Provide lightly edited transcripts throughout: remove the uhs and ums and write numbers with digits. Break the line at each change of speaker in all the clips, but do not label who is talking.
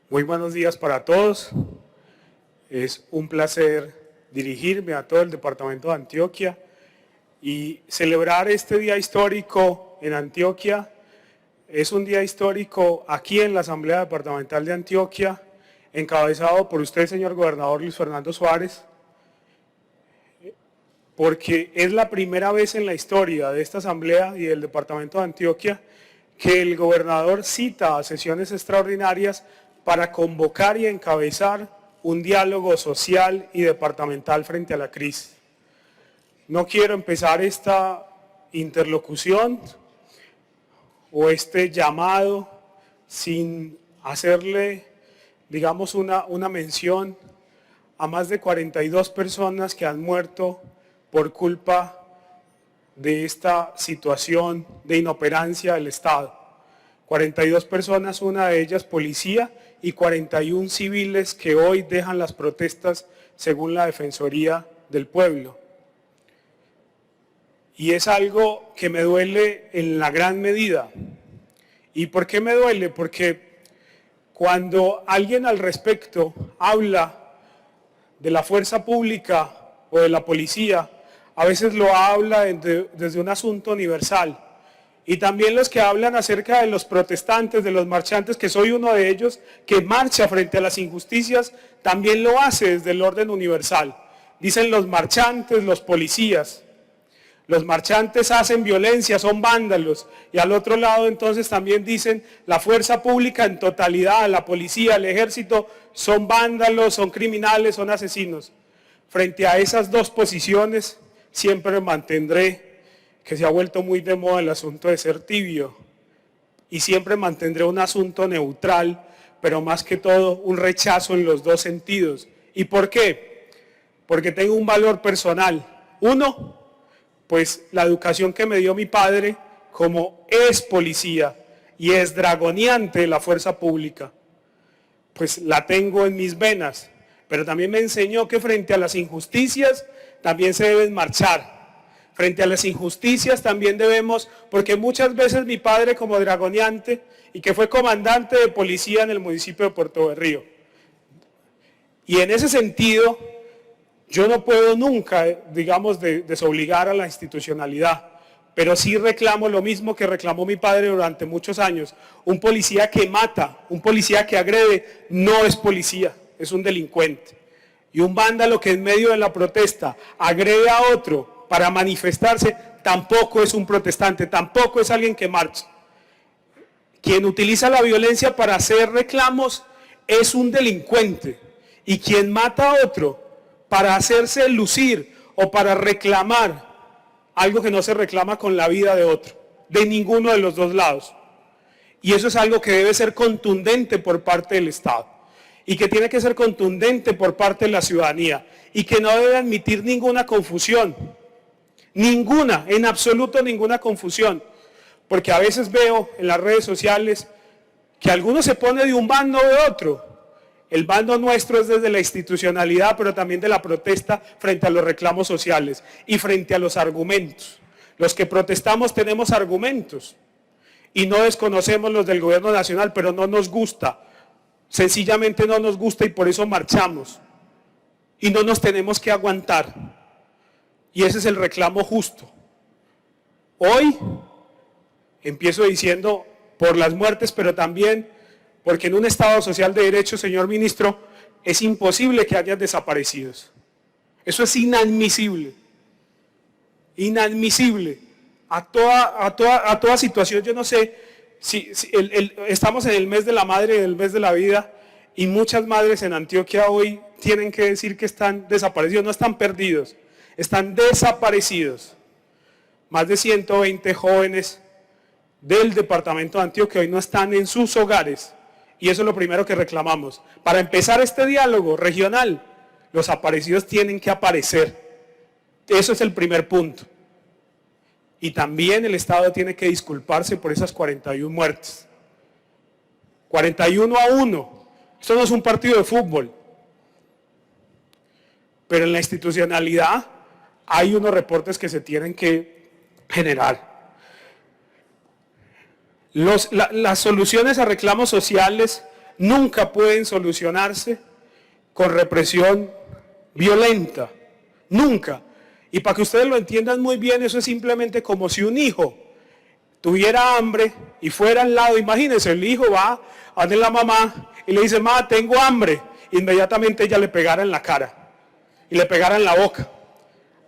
Muy buenos días para todos. Es un placer dirigirme a todo el departamento de Antioquia y celebrar este día histórico en Antioquia. Es un día histórico aquí en la Asamblea Departamental de Antioquia, encabezado por usted, señor gobernador Luis Fernando Suárez, porque es la primera vez en la historia de esta Asamblea y del departamento de Antioquia que el gobernador cita a sesiones extraordinarias para convocar y encabezar un diálogo social y departamental frente a la crisis. No quiero empezar esta interlocución o este llamado sin hacerle, digamos, una mención a más de 42 personas que han muerto por culpa de esta situación de inoperancia del Estado. 42 personas, una de ellas policía, y 41 civiles que hoy dejan las protestas según la Defensoría del Pueblo. Y es algo que me duele en la gran medida. ¿Y por qué me duele? Porque cuando alguien al respecto habla de la fuerza pública o de la policía, a veces lo habla desde un asunto universal. Y también los que hablan acerca de los protestantes, de los marchantes, que soy uno de ellos, que marcha frente a las injusticias, también lo hace desde el orden universal. Dicen los marchantes, los policías. Los marchantes hacen violencia, son vándalos. Y al otro lado entonces también dicen la fuerza pública en totalidad, la policía, el ejército, son vándalos, son criminales, son asesinos. Frente a esas dos posiciones siempre mantendré que se ha vuelto muy de moda el asunto de ser tibio, y siempre mantendré un asunto neutral, pero más que todo un rechazo en los dos sentidos. ¿Y por qué? Porque tengo un valor personal. Uno, pues la educación que me dio mi padre como es policía y es dragoneante de la fuerza pública, pues la tengo en mis venas, pero también me enseñó que frente a las injusticias también se deben marchar. Frente a las injusticias también debemos, porque muchas veces mi padre como dragoneante y que fue comandante de policía en el municipio de Puerto Berrío. Y en ese sentido, yo no puedo nunca, digamos, desobligar a la institucionalidad, pero sí reclamo lo mismo que reclamó mi padre durante muchos años. Un policía que mata, un policía que agrede, no es policía, es un delincuente. Y un vándalo que en medio de la protesta agrede a otro para manifestarse, tampoco es un protestante, tampoco es alguien que marcha. Quien utiliza la violencia para hacer reclamos es un delincuente, y quien mata a otro para hacerse lucir o para reclamar algo que no se reclama con la vida de otro, de ninguno de los dos lados. Y eso es algo que debe ser contundente por parte del Estado, y que tiene que ser contundente por parte de la ciudadanía, y que no debe admitir ninguna confusión. Ninguna, en absoluto ninguna confusión, porque a veces veo en las redes sociales que alguno se pone de un bando o de otro. El bando nuestro es desde la institucionalidad, pero también de la protesta frente a los reclamos sociales y frente a los argumentos. Los que protestamos tenemos argumentos y no desconocemos los del gobierno nacional, pero no nos gusta, sencillamente no nos gusta, y por eso marchamos y no nos tenemos que aguantar. Y ese es el reclamo justo. Hoy empiezo diciendo por las muertes, pero también porque en un Estado social de derecho, señor ministro, es imposible que haya desaparecidos. Eso es inadmisible. Inadmisible. A toda situación. Yo no sé si estamos en el mes de la madre y el mes de la vida, y muchas madres en Antioquia hoy tienen que decir que están desaparecidos, no están perdidos. Están desaparecidos. Más de 120 jóvenes del departamento de Antioquia hoy no están en sus hogares, y eso es lo primero que reclamamos. Para empezar este diálogo regional, los aparecidos tienen que aparecer. Eso es el primer punto. Y también el Estado tiene que disculparse por esas 41 muertes. 41-1. Esto no es un partido de fútbol. Pero en la institucionalidad hay unos reportes que se tienen que generar. Las soluciones a reclamos sociales nunca pueden solucionarse con represión violenta, nunca. Y para que ustedes lo entiendan muy bien, eso es simplemente como si un hijo tuviera hambre y fuera al lado, imagínense, el hijo va a donde la mamá y le dice, mamá, tengo hambre, inmediatamente ella le pegara en la cara y le pegara en la boca.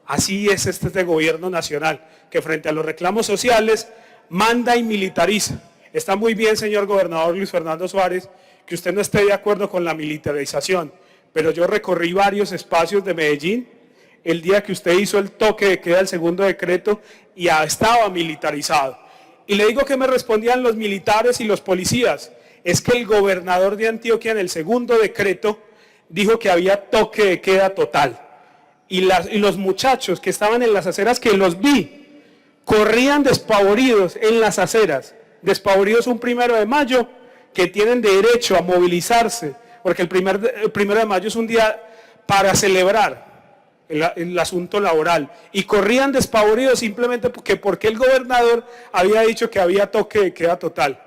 Así es este gobierno nacional, que frente a los reclamos sociales manda y militariza. Está muy bien, señor gobernador Luis Fernando Suárez, que usted no esté de acuerdo con la militarización, pero yo recorrí varios espacios de Medellín el día que usted hizo el toque de queda del segundo decreto y estaba militarizado. Y le digo que me respondían los militares y los policías, es que el gobernador de Antioquia en el segundo decreto dijo que había toque de queda total. Y los muchachos que estaban en las aceras, que los vi, corrían despavoridos en las aceras, despavoridos un 1 de mayo, que tienen derecho a movilizarse, porque el 1 de mayo es un día para celebrar el asunto laboral, y corrían despavoridos simplemente porque el gobernador había dicho que había toque de queda total,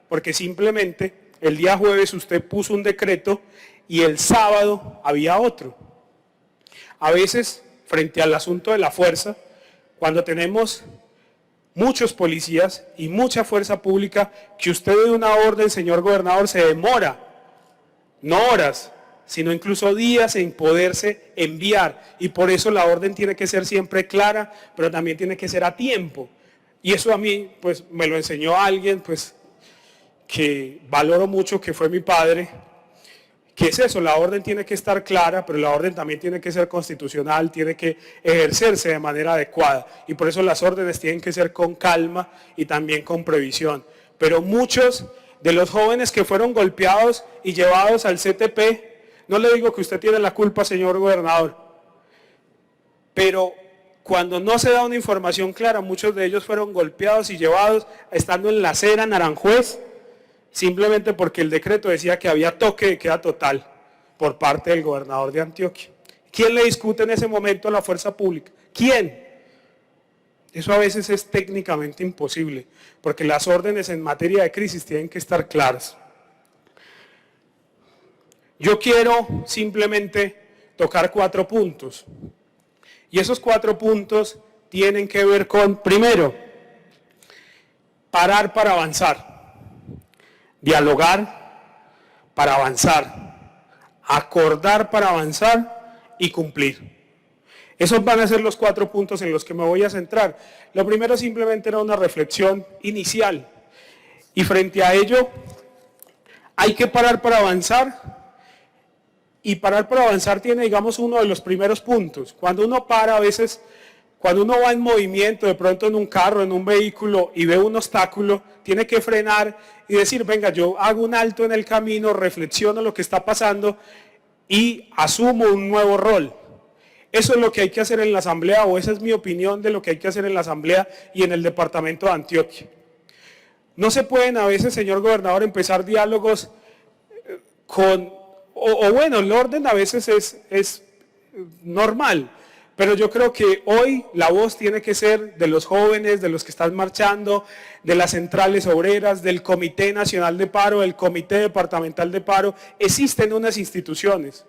porque simplemente el día jueves usted puso un decreto y el sábado había otro. A veces, frente al asunto de la fuerza, cuando tenemos muchos policías y mucha fuerza pública, que usted dé una orden, señor gobernador, se demora, no horas, sino incluso días en poderse enviar. Y por eso la orden tiene que ser siempre clara, pero también tiene que ser a tiempo. Y eso a mí, pues, me lo enseñó alguien, pues, que valoro mucho, que fue mi padre. ¿Qué es eso? La orden tiene que estar clara, pero la orden también tiene que ser constitucional, tiene que ejercerse de manera adecuada. Y por eso las órdenes tienen que ser con calma y también con previsión. Pero muchos de los jóvenes que fueron golpeados y llevados al CTP, no le digo que usted tiene la culpa, señor gobernador, pero cuando no se da una información clara, muchos de ellos fueron golpeados y llevados estando en la acera Naranjuez, simplemente porque el decreto decía que había toque de queda total por parte del gobernador de Antioquia. ¿Quién le discute en ese momento a la fuerza pública? ¿Quién? Eso a veces es técnicamente imposible, porque las órdenes en materia de crisis tienen que estar claras. Yo quiero simplemente tocar 4 puntos, y esos 4 puntos tienen que ver con, primero, parar para avanzar, dialogar para avanzar, acordar para avanzar y cumplir. Esos van a ser los 4 puntos en los que me voy a centrar. Lo primero simplemente era una reflexión inicial, y frente a ello hay que parar para avanzar. Y parar para avanzar tiene, digamos, uno de los primeros puntos. Cuando uno para, a veces, cuando uno va en movimiento, de pronto en un carro, en un vehículo, y ve un obstáculo, tiene que frenar y decir, venga, yo hago un alto en el camino, reflexiono lo que está pasando y asumo un nuevo rol. Eso es lo que hay que hacer en la Asamblea, o esa es mi opinión de lo que hay que hacer en la Asamblea y en el departamento de Antioquia. No se pueden a veces, señor gobernador, empezar diálogos bueno, el orden a veces es normal, pero yo creo que hoy la voz tiene que ser de los jóvenes, de los que están marchando, de las centrales obreras, del Comité Nacional de Paro, del Comité Departamental de Paro. Existen unas instituciones.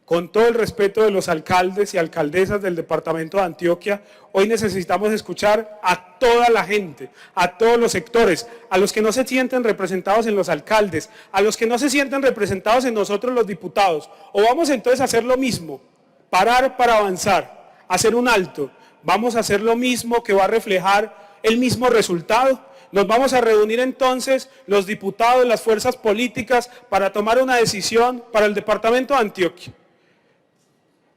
Con todo el respeto de los alcaldes y alcaldesas del departamento de Antioquia, hoy necesitamos escuchar a toda la gente, a todos los sectores, a los que no se sienten representados en los alcaldes, a los que no se sienten representados en nosotros los diputados. O vamos entonces a hacer lo mismo, parar para avanzar, hacer un alto. Vamos a hacer lo mismo que va a reflejar el mismo resultado. Nos vamos a reunir entonces los diputados, las fuerzas políticas, para tomar una decisión para el departamento de Antioquia.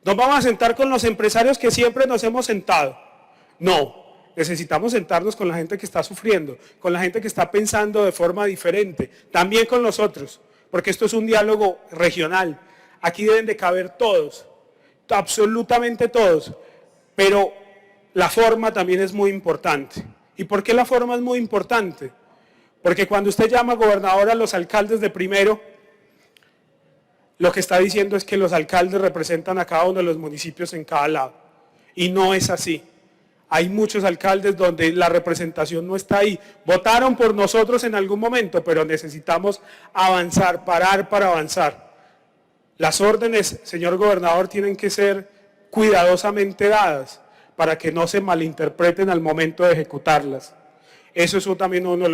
¿Nos vamos a sentar con los empresarios que siempre nos hemos sentado? No, necesitamos sentarnos con la gente que está sufriendo, con la gente que está pensando de forma diferente, también con nosotros, porque esto es un diálogo regional. Aquí deben de caber todos, absolutamente todos, pero la forma también es muy importante. ¿Y por qué la forma es muy importante? Porque cuando usted llama gobernador a los alcaldes de primero, lo que está diciendo es que los alcaldes representan a cada uno de los municipios en cada lado. Y no es así. Hay muchos alcaldes donde la representación no está ahí. Votaron por nosotros en algún momento, pero necesitamos avanzar, parar para avanzar. Las órdenes, señor gobernador, tienen que ser cuidadosamente dadas para que no se malinterpreten al momento de ejecutarlas. Eso es también uno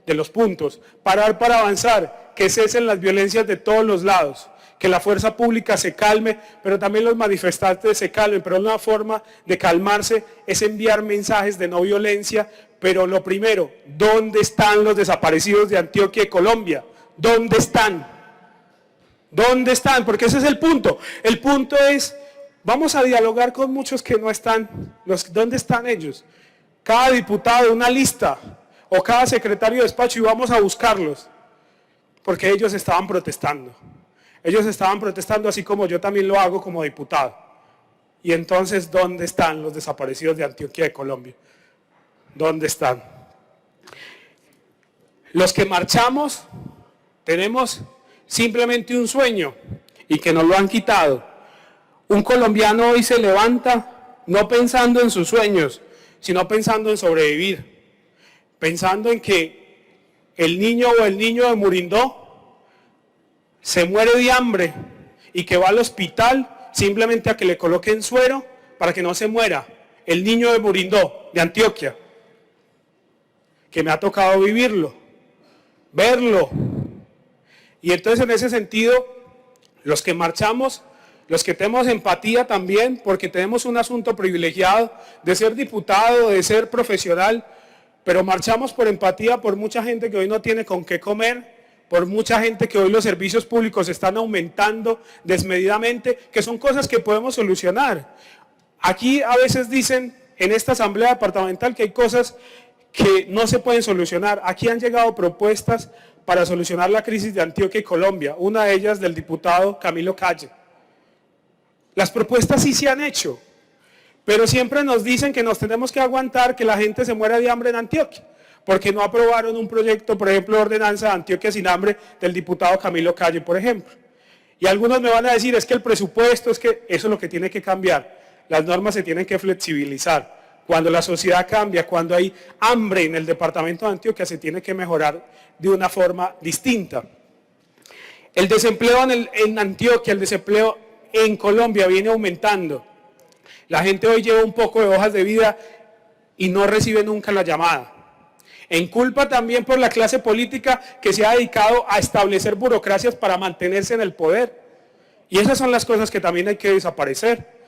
de los puntos. Parar para avanzar, que cesen las violencias de todos los lados, que la fuerza pública se calme, pero también los manifestantes se calmen. Pero una forma de calmarse es enviar mensajes de no violencia. Pero lo primero, ¿dónde están los desaparecidos de Antioquia y Colombia? ¿Dónde están? ¿Dónde están? Porque ese es el punto. El punto es, vamos a dialogar con muchos que no están. ¿Dónde están ellos? Cada diputado, una lista, o cada secretario de despacho, y vamos a buscarlos. Porque ellos estaban protestando. Ellos estaban protestando así como yo también lo hago como diputado. Y entonces, ¿dónde están los desaparecidos de Antioquia de Colombia? ¿Dónde están? Los que marchamos tenemos simplemente un sueño y que nos lo han quitado. Un colombiano hoy se levanta no pensando en sus sueños, sino pensando en sobrevivir. Pensando en que el niño o el niño de Murindó se muere de hambre y que va al hospital simplemente a que le coloquen suero para que no se muera. El niño de Murindó, de Antioquia, que me ha tocado vivirlo, verlo. Y entonces en ese sentido, los que marchamos, los que tenemos empatía también, porque tenemos un asunto privilegiado de ser diputado, de ser profesional, pero marchamos por empatía por mucha gente que hoy no tiene con qué comer, por mucha gente que hoy los servicios públicos están aumentando desmedidamente, que son cosas que podemos solucionar. Aquí a veces dicen en esta asamblea departamental que hay cosas que no se pueden solucionar. Aquí han llegado propuestas para solucionar la crisis de Antioquia y Colombia, una de ellas del diputado Camilo Calle. Las propuestas sí se han hecho, pero siempre nos dicen que nos tenemos que aguantar que la gente se muera de hambre en Antioquia, porque no aprobaron un proyecto, por ejemplo, de ordenanza de Antioquia sin hambre del diputado Camilo Calle, por ejemplo. Y algunos me van a decir, es que el presupuesto, es que eso es lo que tiene que cambiar. Las normas se tienen que flexibilizar. Cuando la sociedad cambia, cuando hay hambre en el departamento de Antioquia, se tiene que mejorar de una forma distinta. El desempleo en Antioquia, el desempleo en Colombia viene aumentando. La gente hoy lleva un poco de hojas de vida y no recibe nunca la llamada. En culpa también por la clase política que se ha dedicado a establecer burocracias para mantenerse en el poder. Y esas son las cosas que también hay que desaparecer.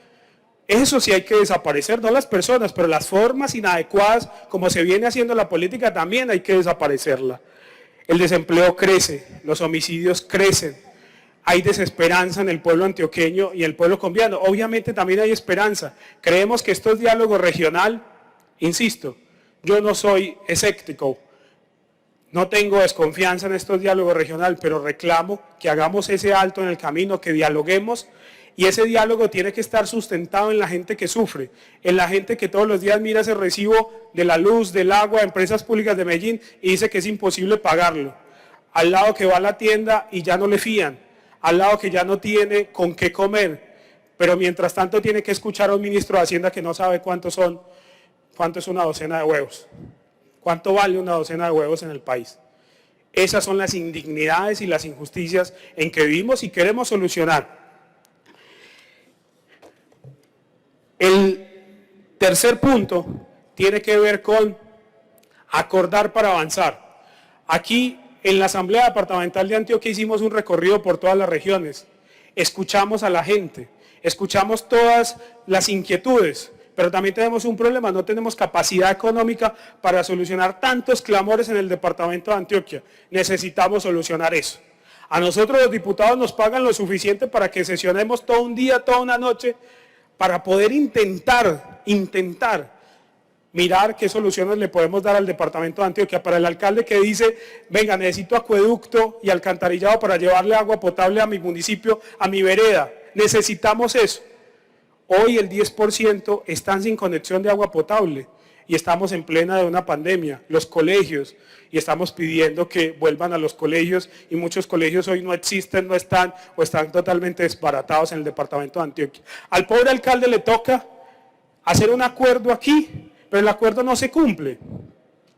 Eso sí hay que desaparecer, no las personas, pero las formas inadecuadas como se viene haciendo la política también hay que desaparecerla. El desempleo crece, los homicidios crecen, hay desesperanza en el pueblo antioqueño y el pueblo colombiano. Obviamente también hay esperanza. Creemos que esto es diálogo regional, insisto, yo no soy escéptico, no tengo desconfianza en estos diálogos regionales, pero reclamo que hagamos ese alto en el camino, que dialoguemos, y ese diálogo tiene que estar sustentado en la gente que sufre, en la gente que todos los días mira ese recibo de la luz, del agua, de empresas públicas de Medellín y dice que es imposible pagarlo. Al lado que va a la tienda y ya no le fían, al lado que ya no tiene con qué comer, pero mientras tanto tiene que escuchar a un ministro de Hacienda que no sabe cuánto es una docena de huevos, cuánto vale una docena de huevos en el país. Esas son las indignidades y las injusticias en que vivimos y queremos solucionar. El tercer punto tiene que ver con acordar para avanzar. Aquí en la Asamblea Departamental de Antioquia hicimos un recorrido por todas las regiones, escuchamos a la gente, escuchamos todas las inquietudes, pero también tenemos un problema, no tenemos capacidad económica para solucionar tantos clamores en el departamento de Antioquia, necesitamos solucionar eso. A nosotros los diputados nos pagan lo suficiente para que sesionemos todo un día, toda una noche, para poder intentar mirar qué soluciones le podemos dar al departamento de Antioquia. Para el alcalde que dice, venga, necesito acueducto y alcantarillado para llevarle agua potable a mi municipio, a mi vereda, necesitamos eso. Hoy el 10% están sin conexión de agua potable y estamos en plena de una pandemia, los colegios, y estamos pidiendo que vuelvan a los colegios y muchos colegios hoy no existen, no están o están totalmente desbaratados en el departamento de Antioquia. Al pobre alcalde le toca hacer un acuerdo aquí, pero el acuerdo no se cumple.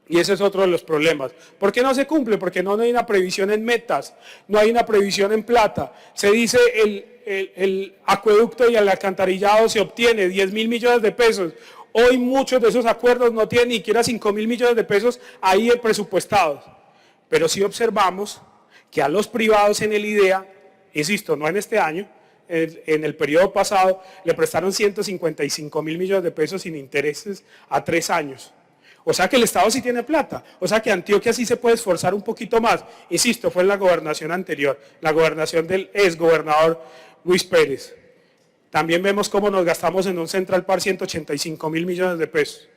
Y ese es otro de los problemas. ¿Por qué no se cumple? Porque no hay una previsión en metas, no hay una previsión en plata. Se dice el acueducto y el alcantarillado se obtiene 10.000 millones de pesos. Hoy muchos de esos acuerdos no tienen ni siquiera 5.000 millones de pesos ahí presupuestados. Pero sí observamos que a los privados en el IDEA, insisto, no en este año, en el periodo pasado, le prestaron 155.000 millones de pesos sin intereses a 3 años. O sea que el Estado sí tiene plata, o sea que Antioquia sí se puede esforzar un poquito más. Insisto, fue en la gobernación anterior, la gobernación del exgobernador Luis Pérez. También vemos cómo nos gastamos en un Central Park 185.000 millones de pesos.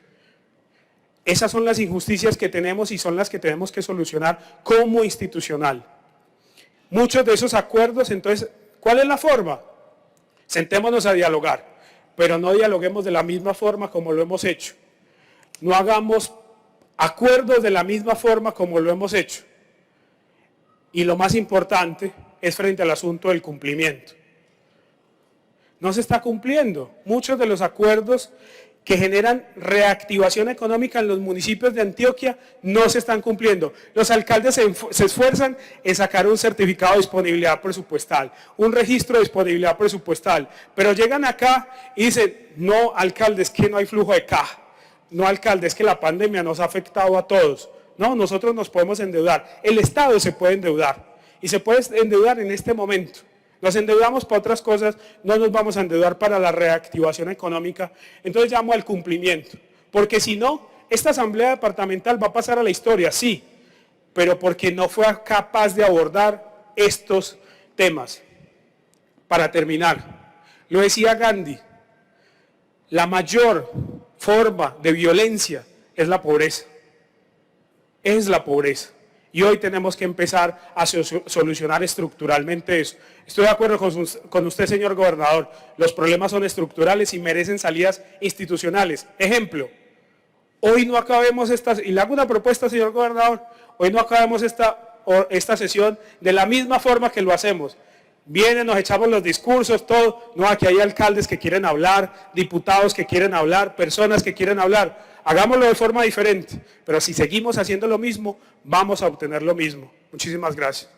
Esas son las injusticias que tenemos y son las que tenemos que solucionar como institucional. Muchos de esos acuerdos, entonces, ¿cuál es la forma? Sentémonos a dialogar, pero no dialoguemos de la misma forma como lo hemos hecho. No hagamos acuerdos de la misma forma como lo hemos hecho. Y lo más importante es frente al asunto del cumplimiento. No se está cumpliendo. Muchos de los acuerdos que generan reactivación económica en los municipios de Antioquia no se están cumpliendo. Los alcaldes se esfuerzan en sacar un certificado de disponibilidad presupuestal, un registro de disponibilidad presupuestal, pero llegan acá y dicen, no, alcalde, es que no hay flujo de caja. No, alcalde, es que la pandemia nos ha afectado a todos. No, nosotros nos podemos endeudar. El Estado se puede endeudar. Y se puede endeudar en este momento. Nos endeudamos para otras cosas, no nos vamos a endeudar para la reactivación económica. Entonces llamo al cumplimiento. Porque si no, esta asamblea departamental va a pasar a la historia, sí, pero porque no fue capaz de abordar estos temas. Para terminar, lo decía Gandhi, la mayor forma de violencia es la pobreza. Es la pobreza. Y hoy tenemos que empezar a solucionar estructuralmente eso. Estoy de acuerdo con usted, señor gobernador. Los problemas son estructurales y merecen salidas institucionales. Ejemplo, hoy no acabemos y le hago una propuesta, señor gobernador, hoy no acabemos esta sesión de la misma forma que lo hacemos. Vienen, nos echamos los discursos, todo. No, aquí hay alcaldes que quieren hablar, diputados que quieren hablar, personas que quieren hablar. Hagámoslo de forma diferente, pero si seguimos haciendo lo mismo, vamos a obtener lo mismo. Muchísimas gracias.